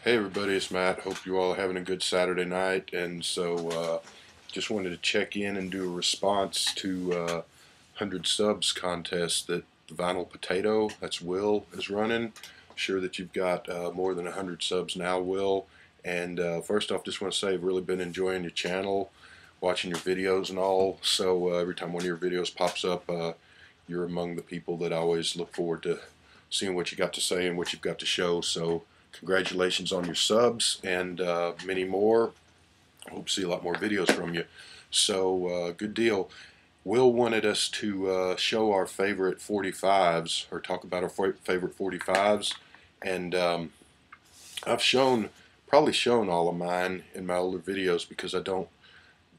Hey everybody, it's Matt. Hope you all are having a good Saturday night. And just wanted to check in and do a response to 100 subs contest that the Vinyl Potato, that's Will, is running. Sure that you've got more than 100 subs now, Will. And first off, just want to say I've really been enjoying your channel, watching your videos and all. So every time one of your videos pops up, you're among the people that I always look forward to seeing what you got to say and what you've got to show. So congratulations on your subs and many more. I hope to see a lot more videos from you. So good deal. Will wanted us to show our favorite 45s or talk about our favorite 45s, and I've probably shown all of mine in my older videos because I don't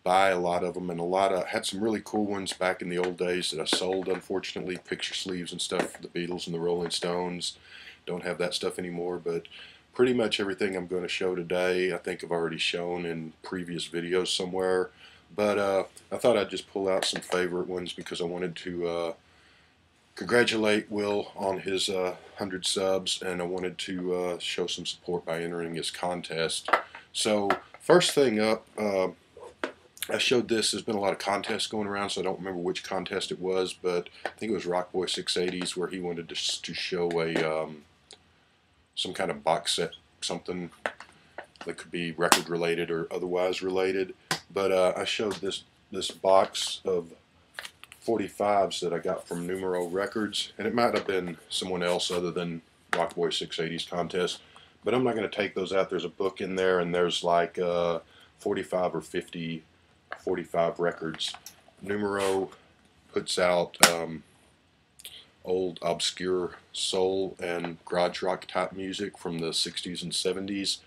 buy a lot of them, and I had some really cool ones back in the old days that I sold, unfortunately, picture sleeves and stuff for the Beatles and the Rolling Stones. Don't have that stuff anymore, but pretty much everything I'm going to show today I think I've already shown in previous videos somewhere, but I thought I'd just pull out some favorite ones because I wanted to congratulate Will on his 100 subs, and I wanted to show some support by entering his contest. So first thing up, I showed this. There's been a lot of contests going around, so I don't remember which contest it was, but I think it was Rockboy 680s where he wanted to show a some kind of box set, something that could be record related or otherwise related. But I showed this box of 45s that I got from Numero Records, and it might have been someone else other than Rockboy 680's contest, but I'm not going to take those out. There's a book in there, and there's like 45 or 50 45 records. Numero puts out old obscure soul and garage rock type music from the 60s and 70s,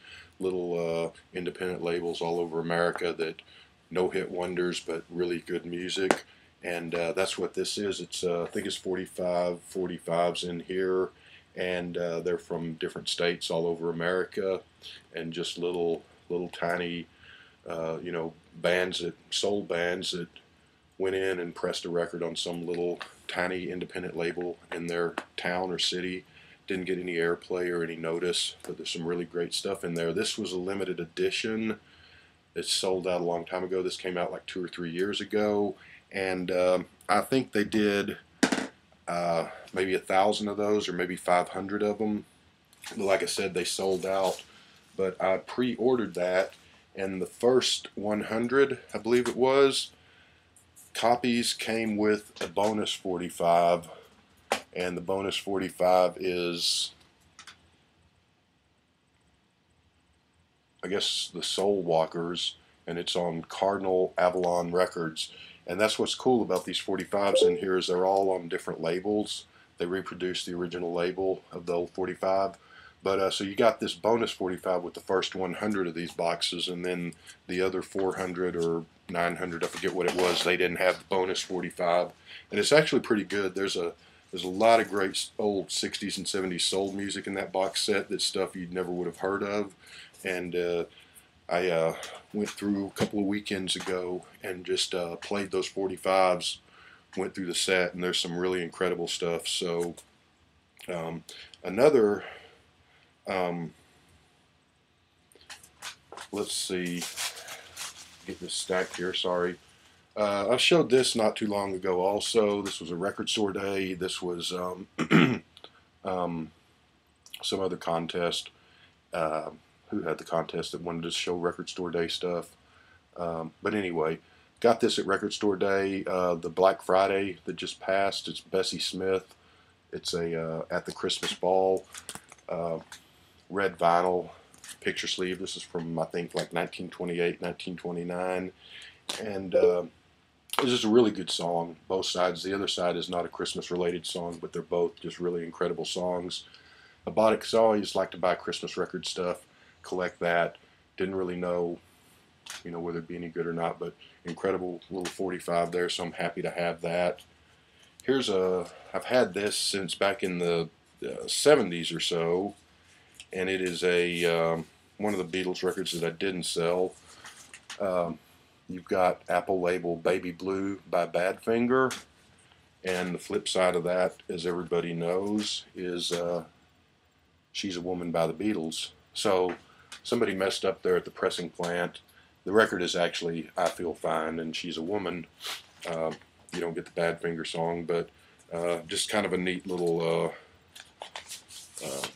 little independent labels all over America that no hit wonders but really good music, and that's what this is. It's I think it's 45s in here, and they're from different states all over America, and just little tiny soul bands that went in and pressed a record on some little tiny independent label in their town or city. Didn't get any airplay or any notice, but there's some really great stuff in there. This was a limited edition. It sold out a long time ago. This came out like 2 or 3 years ago, and I think they did maybe 1,000 of those or maybe 500 of them. Like I said, they sold out, but I pre-ordered that, and the first 100, I believe it was, copies came with a bonus 45, and the bonus 45 is, I guess, the Soul Walkers, and it's on Cardinal Avalon Records. And that's what's cool about these 45s in here is they're all on different labels. They reproduce the original label of the old 45. But so you got this bonus 45 with the first 100 of these boxes, and then the other 400 or 900, I forget what it was, they didn't have the bonus 45. And it's actually pretty good. There's a lot of great old 60s and 70s soul music in that box set. That's stuff you never would have heard of. And I went through a couple of weekends ago and just played those 45s, went through the set, and there's some really incredible stuff. So another, let's see, get this stacked here, sorry. I showed this not too long ago also. This was a record store day. This was some other contest. Who had the contest that wanted to show record store day stuff. But anyway, got this at record store day, the Black Friday that just passed. It's Bessie Smith. It's a at the Christmas ball, red vinyl picture sleeve. This is from, I think, like 1928, 1929. And it's just a really good song, both sides. The other side is not a Christmas related song, but they're both just really incredible songs. I bought it because I always like to buy Christmas record stuff, collect that. Didn't really know, whether it'd be any good or not, but incredible little 45 there, so I'm happy to have that. I've had this since back in the 70s or so, and it is one of the Beatles records that I didn't sell. You've got Apple label Baby Blue by Badfinger, and the flip side of that, as everybody knows, is She's a Woman by the Beatles. So somebody messed up there at the pressing plant. The record is actually I Feel Fine, and she's a woman. Uh, you don't get the Badfinger song, but just kind of a neat little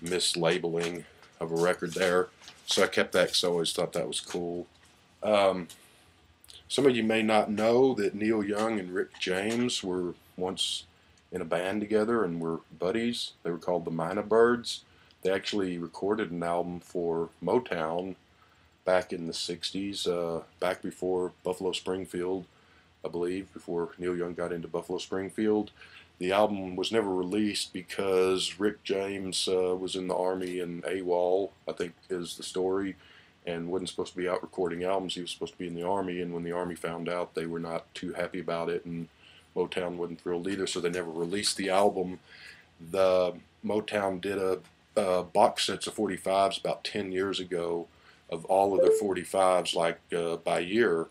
mislabeling of a record there. So I kept that because I always thought that was cool. Um, some of you may not know that Neil Young and Rick James were once in a band together and were buddies. They were called the Mina Birds. They actually recorded an album for Motown back in the 60s, back before Buffalo Springfield, I believe, before Neil Young got into Buffalo Springfield. The album was never released because Rick James was in the Army and AWOL, I think is the story, and wasn't supposed to be out recording albums. He was supposed to be in the Army, and when the Army found out, they were not too happy about it, and Motown wasn't thrilled either, so they never released the album. The Motown did a box sets of 45s about 10 years ago of all of their 45s, like by year,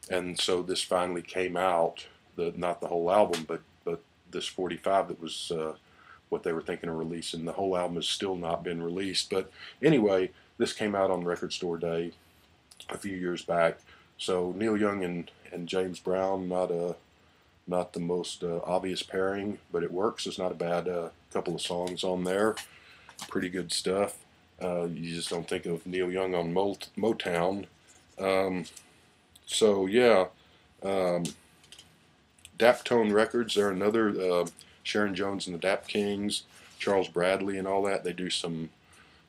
and so this finally came out. Not the whole album, but this 45 that was what they were thinking of releasing. The whole album has still not been released, but anyway, this came out on Record Store Day a few years back. So Neil Young and James Brown, not the most obvious pairing, but it works. It's not a bad couple of songs on there. Pretty good stuff. You just don't think of Neil Young on Motown. So yeah, Daptone Records, they're another, Sharon Jones and the Dap Kings, Charles Bradley and all that. They do some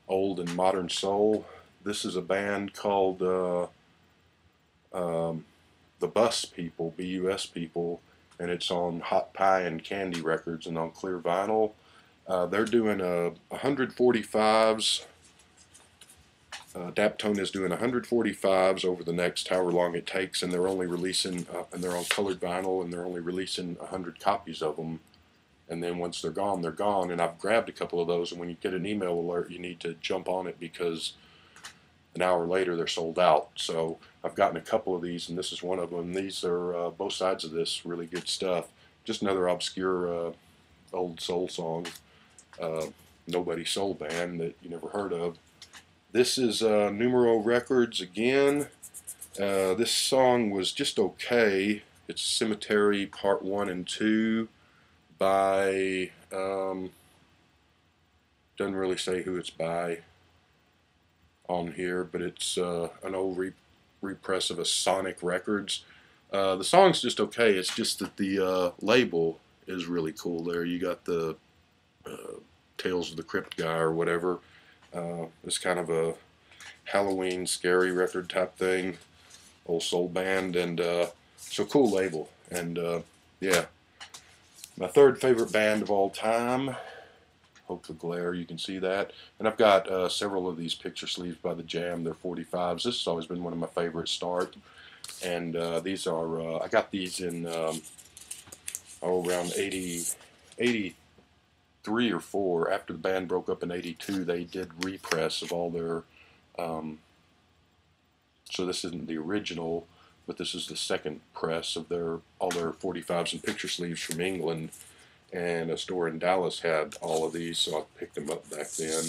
old and modern soul. This is a band called the Bus People, B-U-S People, and it's on Hot Pie and Candy Records and on clear vinyl. They're doing 145s. Daptone is doing 145s over the next however long it takes, and they're only releasing, and they're on colored vinyl, and they're only releasing 100 copies of them. And then once they're gone, they're gone. And I've grabbed a couple of those, and when you get an email alert, you need to jump on it because an hour later they're sold out. So I've gotten a couple of these, and this is one of them. These are both sides of this, really good stuff. Just another obscure old soul song, nobody soul band that you never heard of. This is Numero Records again. This song was just okay. It's Cemetery Part 1 and 2 by, doesn't really say who it's by on here, but it's an old repress of a Sonic Records. The song's just okay. It's just that the label is really cool there. You got the Tales of the Crypt guy or whatever. It's kind of a Halloween scary record type thing, old soul band, and so cool label. And yeah, my third favorite band of all time. Hope the glare, you can see that. And I've got several of these picture sleeves by the Jam. They're 45s. This has always been one of my favorites, Start. And these are, I got these in around 83 or 4. After the band broke up in 82, they did repress of all their, so this isn't the original, but this is the second press of all their 45s and picture sleeves from England. And a store in Dallas had all of these, so I picked them up back then.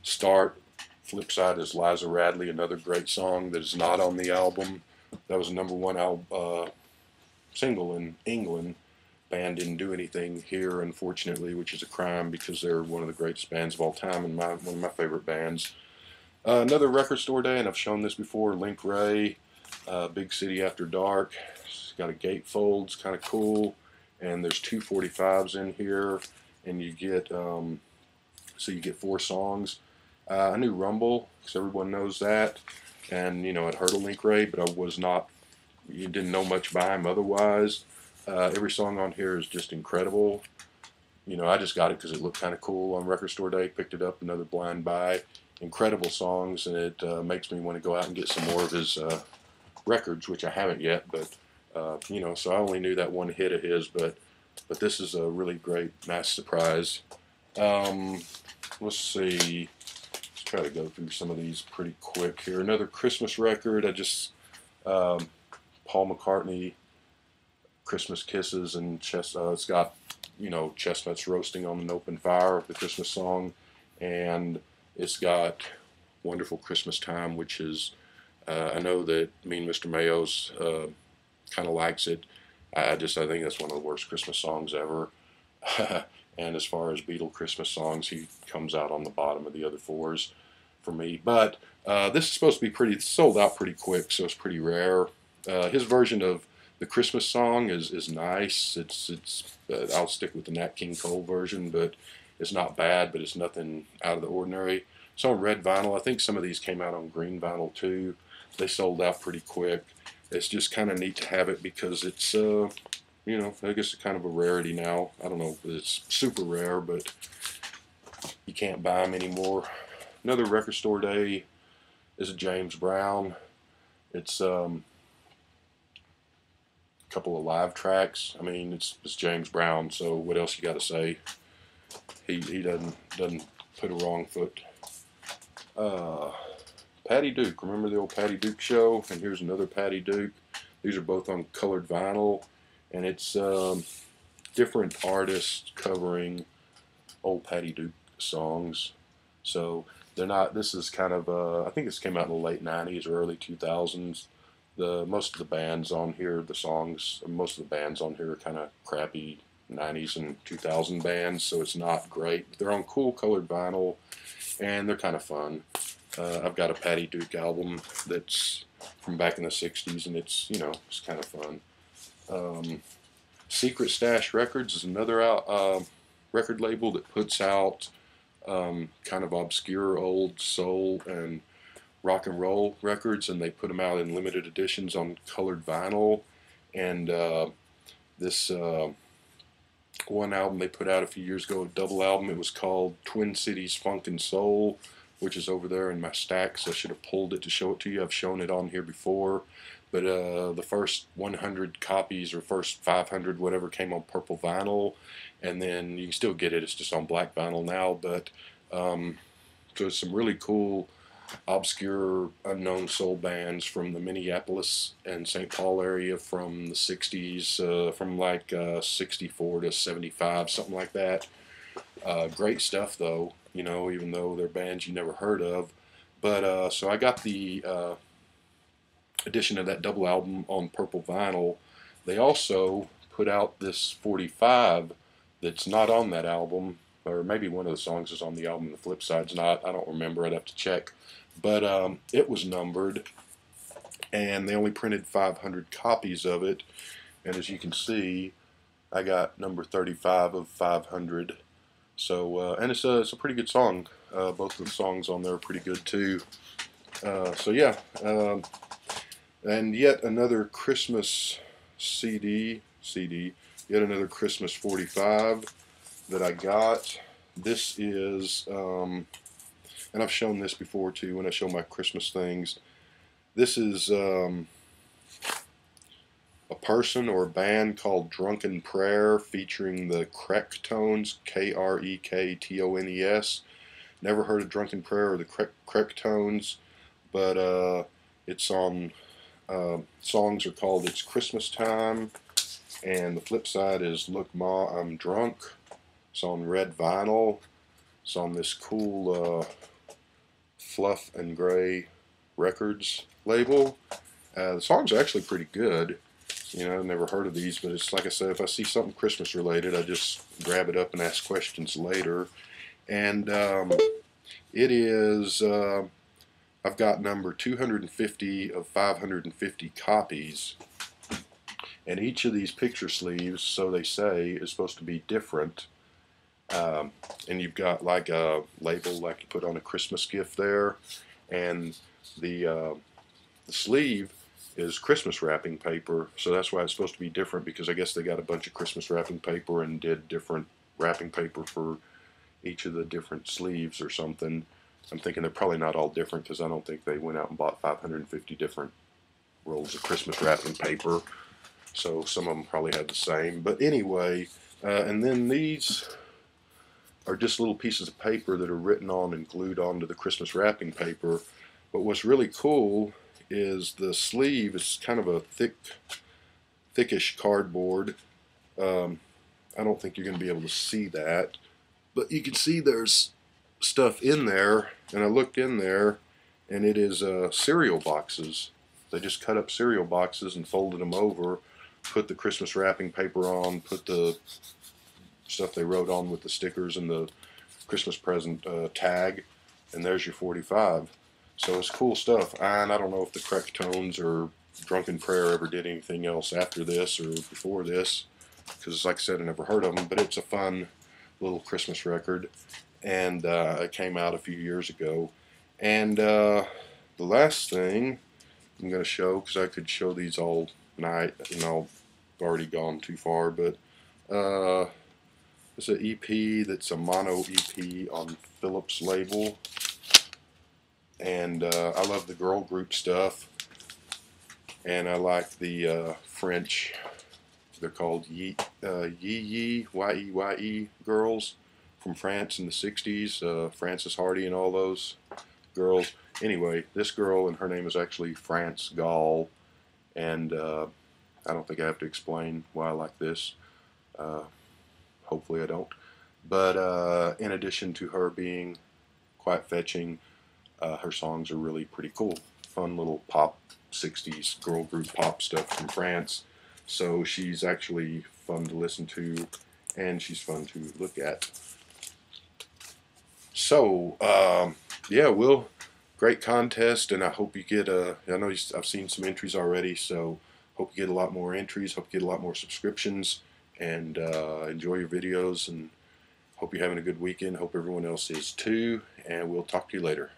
Start, flip side is Liza Radley, another great song that is not on the album. That was a #1 single in England. Band didn't do anything here, unfortunately, which is a crime because they're one of the greatest bands of all time and one of my favorite bands. Another Record Store Day, and I've shown this before, Link Ray, Big City After Dark. It's got a gatefold, it's kind of cool. And there's 2 45s in here, and you get, so you get 4 songs. I knew Rumble, because everyone knows that, and, you know, I'd heard of Link Ray, but I was not, you didn't know much by him otherwise. Every song on here is just incredible. You know, I just got it because it looked kind of cool on Record Store Day, picked it up, another blind buy. Incredible songs, and it makes me want to go out and get some more of his records, which I haven't yet, but you know, so I only knew that one hit of his, but this is a really great, nice surprise. Let's see, let's try to go through some of these pretty quick here. Another Christmas record. I just Paul McCartney, Christmas Kisses, and it's got, you know, chestnuts roasting on an open fire, the Christmas song, and It's got Wonderful Christmas Time, which is, I know that me and Mr. Mayo's kind of likes it. I think that's one of the worst Christmas songs ever. And as far as Beatle Christmas songs, he comes out on the bottom of the other fours for me. But this is supposed to be pretty sold out pretty quick, so it's pretty rare. His version of the Christmas song is nice. I'll stick with the Nat King Cole version, but it's not bad, but it's nothing out of the ordinary. It's on red vinyl. I think some of these came out on green vinyl too. They sold out pretty quick. It's just kind of neat to have it because it's you know, I guess it's kind of a rarity now. I don't know if it's super rare, but you can't buy them anymore. Another record store day is a James Brown. It's a couple of live tracks. I mean, it's James Brown, so what else you got to say? He doesn't put a wrong foot. Patty Duke. Remember the old Patty Duke show? And here's another Patty Duke. These are both on colored vinyl, and it's different artists covering old Patty Duke songs. So they're not. This is kind of. I think this came out in the late '90s or early 2000s. Most of the bands on here, most of the bands on here are kind of crappy '90s and 2000 bands, so it's not great. But they're on cool colored vinyl, and they're kind of fun. I've got a Patty Duke album that's from back in the '60s, and it's it's kind of fun. Secret Stash Records is another record label that puts out kind of obscure old soul and rock and roll records, and they put them out in limited editions on colored vinyl. And this one album they put out a few years ago, a double album, it was called Twin Cities Funk and Soul, which is over there in my stacks. I should have pulled it to show it to you. I've shown it on here before. But the first 100 copies, or first 500, whatever, came on purple vinyl. And then you can still get it. It's just on black vinyl now. But there's some really cool, obscure, unknown soul bands from the Minneapolis and St. Paul area from the 60s, from like 64 to 75, something like that. Great stuff, though, even though they're bands you never heard of. But so I got the edition of that double album on purple vinyl. They also put out this 45 that's not on that album, or maybe one of the songs is on the album, the flip side's not. I don't remember. I'd have to check. But it was numbered, and they only printed 500 copies of it. And as you can see, I got number 35 of 500. So, and it's a pretty good song. Both of the songs on there are pretty good too. So yeah, and yet another Christmas CD, yet another Christmas 45 that I got. This is, and I've shown this before too when I show my Christmas things. This is a person or a band called Drunken Prayer, featuring the Krektones, Krektones. Never heard of Drunken Prayer or the Krektones, but it's on, songs are called It's Christmas Time, and the flip side is Look Ma, I'm Drunk. It's on red vinyl. It's on this cool Fluff and Gray Records label. The songs are actually pretty good. I've never heard of these, but it's like I said, if I see something Christmas related, I just grab it up and ask questions later. And it is, I've got number 250 of 550 copies. And each of these picture sleeves, so they say, is supposed to be different. And you've got like a label like you put on a Christmas gift there. And the sleeve is Christmas wrapping paper, so that's why it's supposed to be different, because I guess they got a bunch of Christmas wrapping paper and did different wrapping paper for each of the different sleeves or something. I'm thinking they're probably not all different, because I don't think they went out and bought 550 different rolls of Christmas wrapping paper, so some of them probably had the same. But anyway, and then these are just little pieces of paper that are written on and glued onto the Christmas wrapping paper. But what's really cool is the sleeve is kind of a thickish cardboard. I don't think you're going to be able to see that, but you can see there's stuff in there, and I looked in there, and it is cereal boxes. They just cut up cereal boxes and folded them over, put the Christmas wrapping paper on, put the stuff they wrote on with the stickers and the Christmas present tag, and there's your 45. So it's cool stuff. And I don't know if the Correct Tones or Drunken Prayer ever did anything else after this or before this, because like I said, I never heard of them, but it's a fun little Christmas record, and it came out a few years ago. And the last thing I'm going to show, because I could show these all night, and I've already gone too far, but it's an EP that's a mono EP on Philips label, and I love the girl group stuff, and I like the French. They're called Yeye girls from France in the 60s, Frances Hardy and all those girls. Anyway, this girl, and her name is actually France Gall, and I don't think I have to explain why I like this. Hopefully I don't. But in addition to her being quite fetching, her songs are really pretty cool. Fun little pop 60s girl group pop stuff from France. So she's actually fun to listen to, and she's fun to look at. So, yeah, great contest, and I hope you get I know I've seen some entries already, so hope you get a lot more entries, hope you get a lot more subscriptions, and enjoy your videos, and hope you're having a good weekend. Hope everyone else is too, and we'll talk to you later.